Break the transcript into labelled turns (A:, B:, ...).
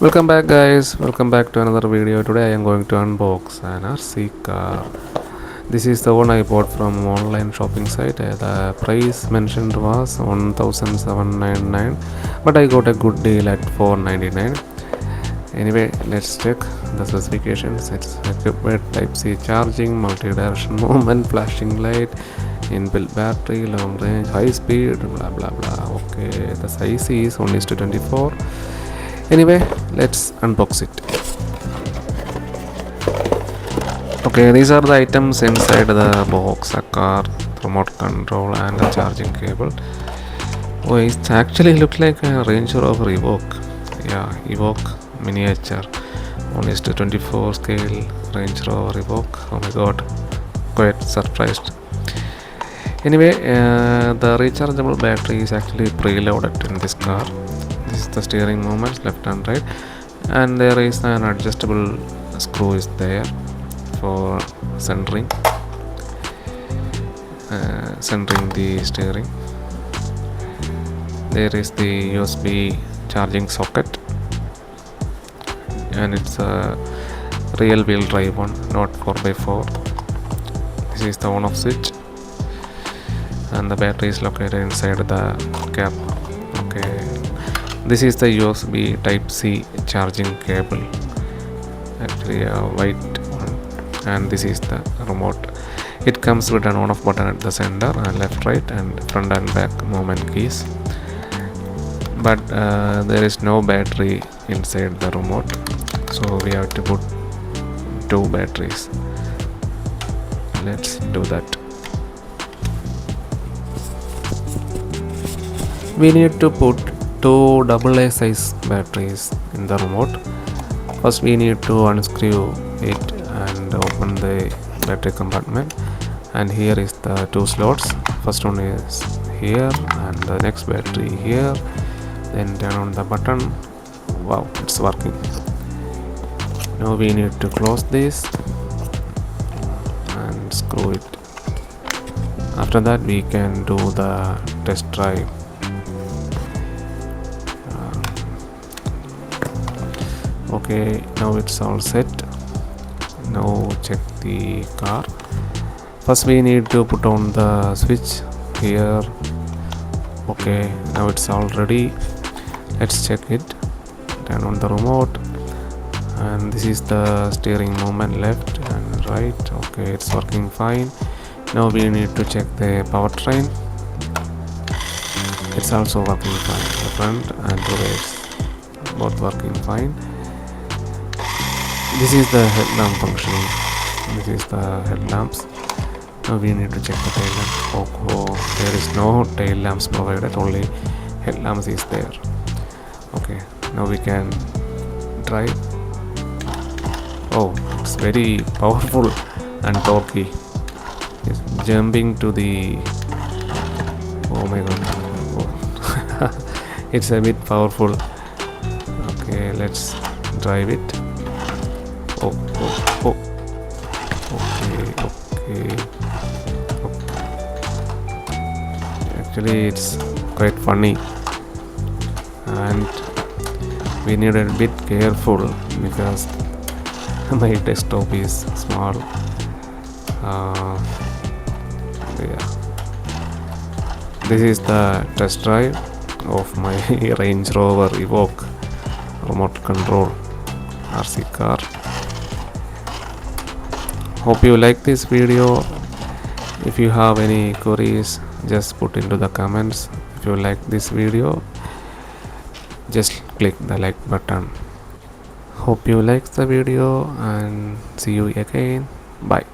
A: Welcome back guys, welcome back to another video. Today I am going to unbox an RC car. This is the one I bought from online shopping site. The price mentioned was 1799, but I got a good deal at 499. Anyway, let's check the specifications. It's equipped with Type C charging, multi-direction movement, flashing light, inbuilt battery, long range, high speed, blah blah blah. Okay, the size is 1:24. Anyway, let's unbox it. Okay, these are the items inside the box: a car, remote control, and a charging cable. Oh, it actually looks like a Range Rover Evoque. Yeah, Evoque miniature. 1:24 scale Range Rover Evoque. Oh my god, quite surprised. Anyway, the rechargeable battery is actually preloaded in this car. This is the steering movements, left and right, and there is an adjustable screw is there for centering the steering. There is the USB charging socket, and it's a real wheel drive one, not 4x4. This is the on off switch, and the battery is located inside the cap. Okay, this is the USB Type C charging cable, actually a white one, and this is the remote. It comes with an on off button at the center, and left, right, and front and back movement keys, but there is no battery inside the remote, so we have to put two batteries. Let's do that. We need to put two AA size batteries in the remote. First we need to unscrew it and open the battery compartment, and here is the two slots. First one is here and the next battery here. Then turn on the button. Wow, it's working. Now we need to close this and screw it. After that we can do the test drive. Okay, now it's all set. Now check the car. First we need to put on the switch here. Okay, now it's all ready. Let's check it. Turn on the remote, and this is the steering movement, left and right. Okay, it's working fine. Now we need to check the powertrain. It's also working fine. The front and the rear both working fine. This is the headlamp functioning. This is the headlamps. Now we need to check the tail lamp. Oh, there is no tail lamps provided, only headlamps is there. Okay, now we can drive. Oh, it's very powerful and torquey. It's jumping to the, oh my god, oh. It's a bit powerful. Okay, let's drive it. Oh. Okay. Actually, it's quite funny, and we need a bit careful because my desktop is small. Yeah. This is the test drive of my Range Rover Evoque remote control RC car. Hope you like this video. If you have any queries, just put into the comments. If you like this video, just click the like button. Hope you like the video, and see you again. Bye.